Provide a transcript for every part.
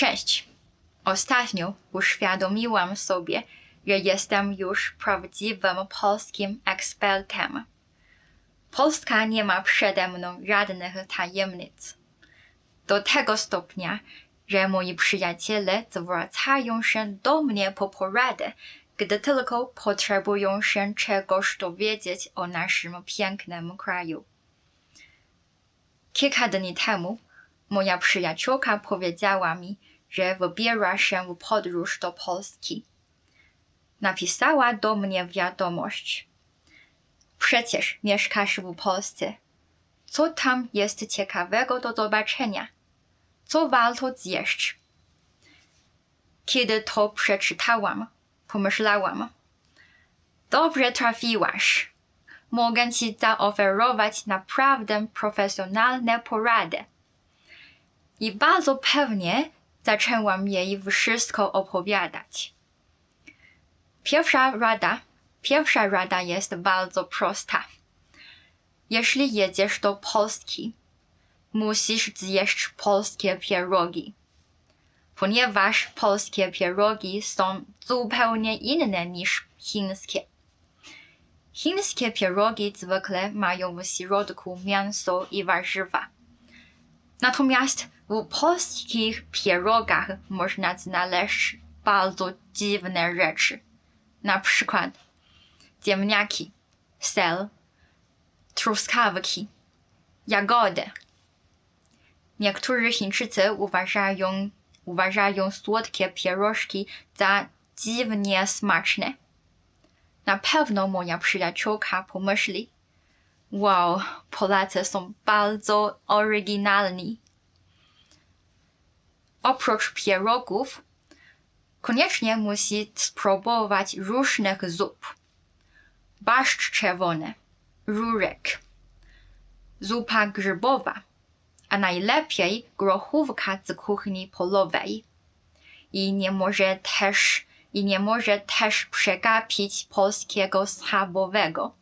Cześć. Ostatnio uświadomiłam sobie, że jestem już prawdziwym polskim ekspertem. Polska nie ma przede mną żadnych tajemnic. Do tego stopnia, że moi przyjaciele zwracają się do mnie po poradę, gdy tylko potrzebują się czegoś dowiedzieć o naszym pięknym kraju. Kilka dni temu moja przyjaciółka powiedziała mi, że wybiera się w podróż do Polski. Napisała do mnie wiadomość. Przecież mieszkasz w Polsce. Co tam jest ciekawego do zobaczenia? Co warto zjeść? Kiedy to przeczytałam, pomyślałam. Dobrze trafiłaś. Mogę ci zaoferować naprawdę profesjonalne porady. I bardzo pewnie zaczęłam jej wszystko opowiadać. Pierwsza rada jest bardzo prosta. Jeśli jedziesz do Polski, musisz zjeść polskie pierogi. Ponieważ polskie pierogi są zupełnie inne niż chińskie. Chińskie pierogi zwykle mają w środku mięso i warzywa. Natomiast w polskich pierogach można znaleźć bardzo dziwne rzeczy. Na przykład ziemniaki, ser, truskawki, jagody. Niektórzy Chińczycy uważają słodkie pierożki za dziwnie smaczne. Na pewno moja przyjaciółka pomyśli, wow, Polacy są bardzo oryginalni. Oprócz pierogów, koniecznie musi spróbować różnych zup. Barszcz czerwony, rurek, zupa grzybowa, a najlepiej grochówka z kuchni polowej. I nie może też przegapić polskiego schabowego.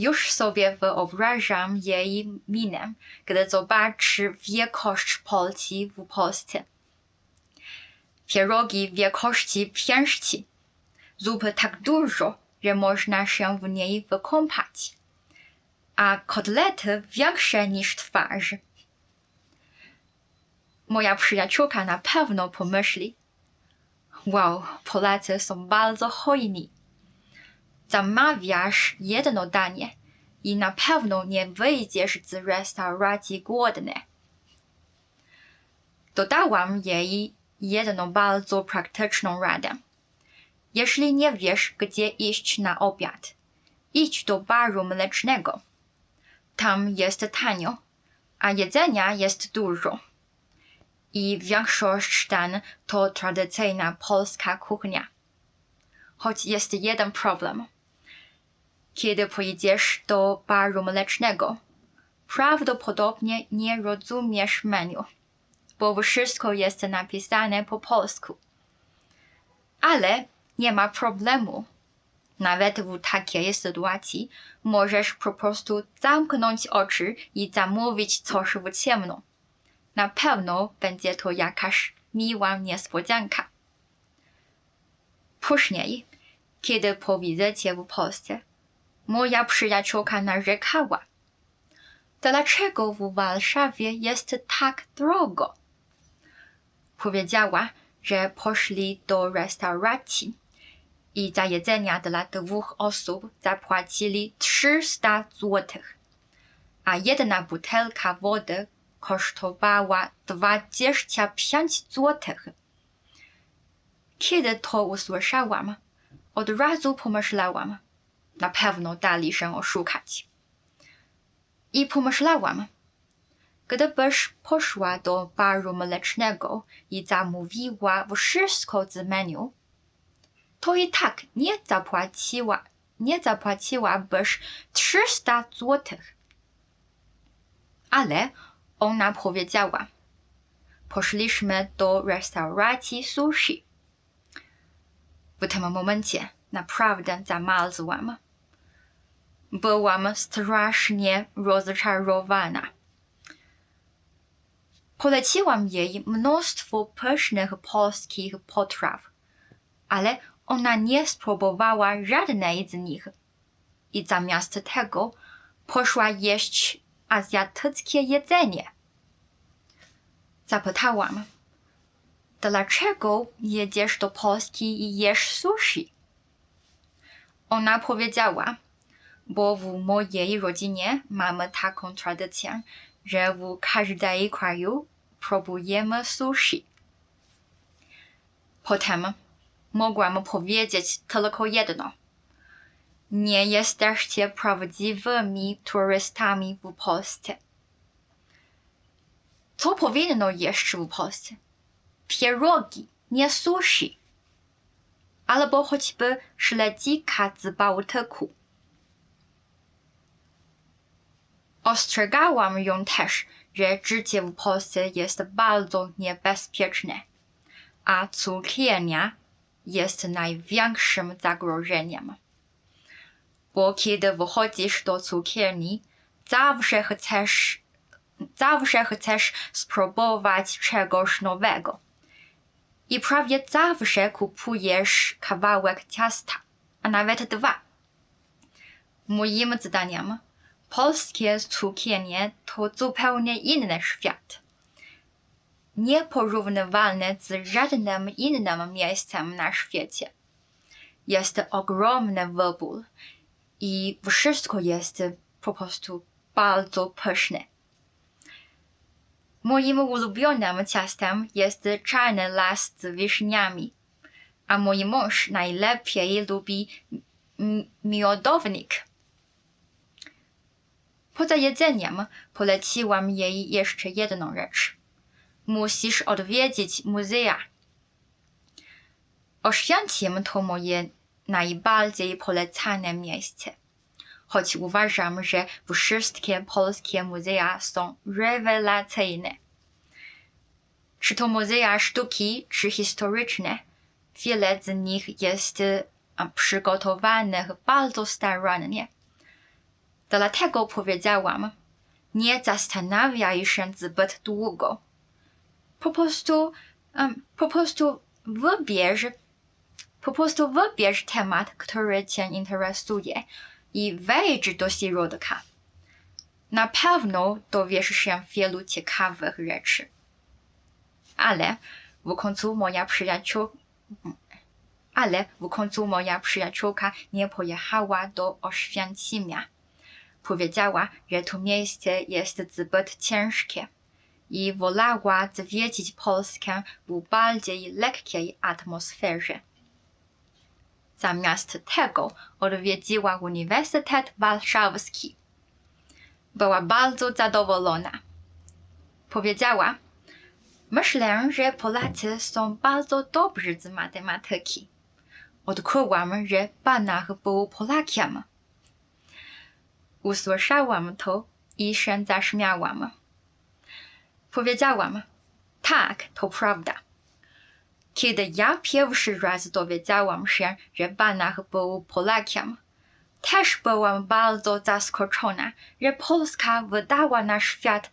Już sobie wyobrażam jej minę, gdy zobaczy wielkość Polski w Polsce. Pierogi wielkości pięści, zupy tak dużo, że można się w niej wykąpać, a kotlety większe niż twarz. Moja przyjaciółka na pewno pomyśli, wow, Polacy są bardzo hojni. Zamawiasz jedno danie i na pewno nie wyjdziesz z restauracji głodny. Dodałam jej jedną bardzo praktyczną radę. Jeśli nie wiesz, gdzie iść na obiad, idź do baru mlecznego. Tam jest tanio, a jedzenia jest dużo. I większość dań to tradycyjna polska kuchnia. Choć jest jeden problem. Kiedy pojedziesz do baru mlecznego, prawdopodobnie nie rozumiesz menu, bo wszystko jest napisane po polsku. Ale nie ma problemu. Nawet w takiej sytuacji możesz po prostu zamknąć oczy i zamówić coś w ciemno. Na pewno będzie to jakaś miła niespodzianka. Później, kiedy po wizycie w Polsce, moja przyjaciółka narzekała. Dlaczego w Warszawie jest tak drogo? Powiedziała, że poszli do restauracji i za jedzenia dla 2 osób zapłacili 300 złotych, a jedna butelka wody kosztowała 25 złotych. Kiedy to usłyszałam, od razu pomyślałam, na pewno dali się oszukać. I pomyślałam, gdybyś poszła do baru mlecznego i zamówiła wszystko z menu, to i tak nie zapłaciłabyś 300 złotych. Ale ona powiedziała, poszliśmy do restauracji sushi. W tym momencie naprawdę zamarzłam. Byłam strasznie rozczarowana. Poleciłam jej mnóstwo pysznych polskich potraw, ale ona nie spróbowała żadnej z nich. I zamiast tego poszła jeść azjatyckie jedzenie. Zapytałam, dlaczego jedziesz do Polski i jesz sushi? Ona powiedziała, bo w mojej rodzinie mamy taką tradycję, że w każdym kraju próbujemy sushi. Potem mogłam powiedzieć tylko jedno. Nie jesteście prawdziwymi turystami w Polsce. Co powinno jeść w Polsce? Pierogi, nie sushi. Albo choćby śledzika z Bałtyku. Ostrzegałam ją też, że życie w Polsce jest bardzo niebezpieczne, a cukiernia jest największym zagrożeniem. Bo kiedy wychodzisz do cukierni, zawsze chcesz spróbować czegoś nowego. I prawie zawsze kupujesz kawałek ciasta, a nawet 2. Moim zdaniem, polskie cukiernie to zupełnie inny świat. Nieporównywalny z żadnym innym miejscem na świecie. Jest ogromny wybór i wszystko jest po prostu bardzo pyszne. Moim ulubionym ciastem jest czarny las z wiśniami, a mój mąż najlepiej lubi miodownik. Poza jedzeniem poleciłam jej jeszcze jedną rzecz. Musisz odwiedzić muzea. Oświęcim to moje najbardziej polecane miejsce, choć uważam, że wszystkie polskie muzea są rewelacyjne. Czy to muzea sztuki, czy historyczne, wiele z nich jest przygotowanych bardzo starannie. Dlatego powiedziałam, nie zastanawiaj się zbyt długo. Po prostu wybierz temat, który cię interesuje i wejdź do środka. Na pewno dowiesz się wielu ciekawych rzeczy. Ale w końcu moja przyjaciółka nie pojechała do Oświęcimia. Powiedziała, że to miejsce jest zbyt ciężkie i wolała zwiedzić Polskę w bardziej lekkiej atmosferze. Zamiast tego odwiedziła Uniwersytet Warszawski. Była bardzo zadowolona. Powiedziała, myślę, że Polacy są bardzo dobrzy z matematyki. Odkryłam, że Banach był Polakiem. Usłyszałam to i się zaśmiałam. Powiedziałam, tak, to prawda. Kiedy ja pierwszy raz dowiedziałam się, że Banach był Polakiem, też byłam bardzo zaskoczona, że Polska wydała na świat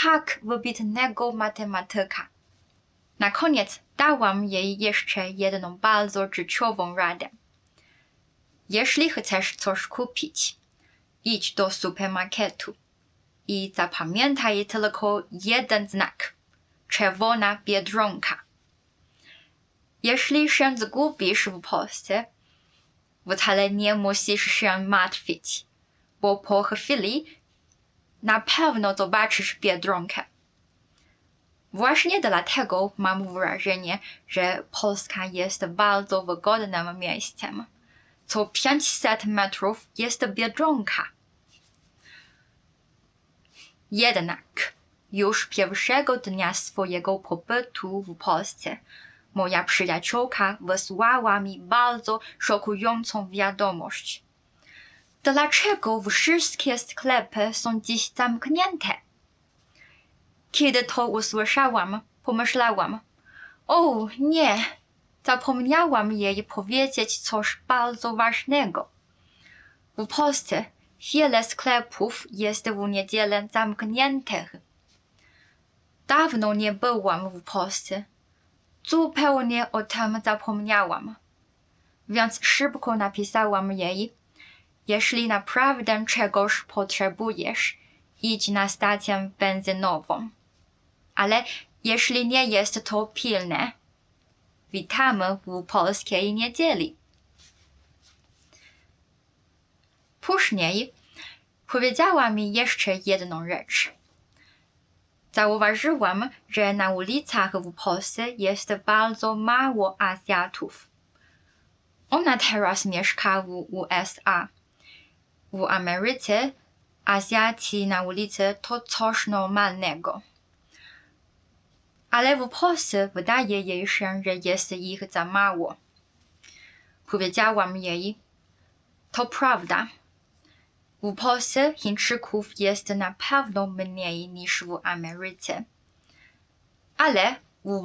tak wybitnego matematyka. Na koniec dałam jej jeszcze jedną bardzo życiową radę. Jeśli chcesz coś kupić, idź do supermarketu i zapamiętaj tylko jeden znak – czerwona biedronka. Jeśli się zgubisz w Polsce, wcale nie musisz się martwić, bo po chwili na pewno zobaczysz biedronkę. Właśnie dlatego mam wrażenie, że Polska jest bardzo wygodnym miejscem. Co 500 metrów jest biedronka. Jednak już pierwszego dnia swojego pobytu w Polsce moja przyjaciółka wysłała mi bardzo szokującą wiadomość. Dlaczego wszystkie sklepy są dziś zamknięte? Kiedy to usłyszałam, pomyślałam, o nie, zapomniałam jej powiedzieć coś bardzo ważnego. W Polsce wiele sklepów jest w niedzielę zamkniętych. Dawno nie byłam w Polsce. Zupełnie o tym zapomniałam. Więc szybko napisałam jej: jeśli naprawdę czegoś potrzebujesz, idź na stację benzynową. Ale jeśli nie jest to pilne, witamy w polskiej niedzieli. Później powiedziała mi jeszcze jedną rzecz. Zauważyłam, że na ulicach w Polsce jest bardzo mało Azjatów. Ona teraz mieszka w USA. W Ameryce Azjaci na ulicy to coś normalnego. Ale w Polsce wydaje jej się, że jest ich za mało. Powiedziałam jej: to prawda. W Polsce Chińczyków jest na pewno mniej niż w Ameryce. Ale w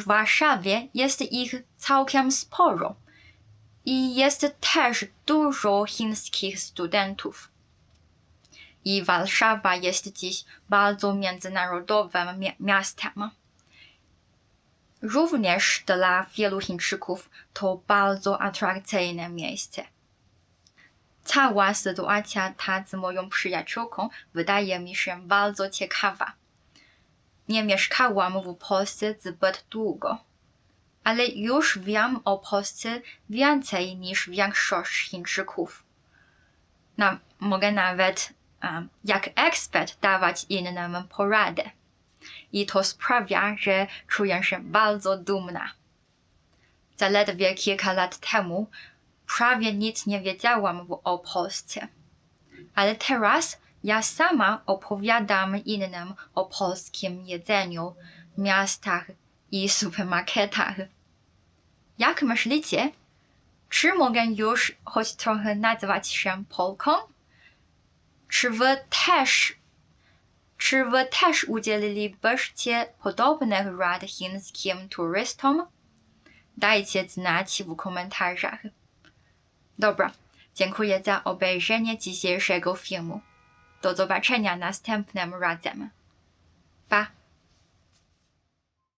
Warszawie jest ich całkiem sporo. I jest też dużo chińskich studentów. I Warszawa jest dziś bardzo międzynarodowym miastem. Również dla wielu Chińczyków to bardzo atrakcyjne miejsce. Cała sytuacja ta z moją przyjaciółką wydaje mi się bardzo ciekawa. Nie mieszkałam w Polsce zbyt długo, ale już wiem o Polsce więcej niż większość Chińczyków. Mogę nawet jak ekspert dawać innym poradę. I to sprawia, że czuję się bardzo dumna. Zaledwie kilka lat temu prawie nic nie wiedziałam o Polsce. Ale teraz ja sama opowiadam innym o polskim jedzeniu, miastach i supermarketach. Jak myślicie, czy mogę już choć trochę nazywać się Polką? Czy wy też udzielilibyście podobnych rad chińskim turystom? Dajcie znać w komentarzach. Dobra, dziękuję za obejrzenie dzisiejszego filmu. Do zobaczenia następnym razem. Pa!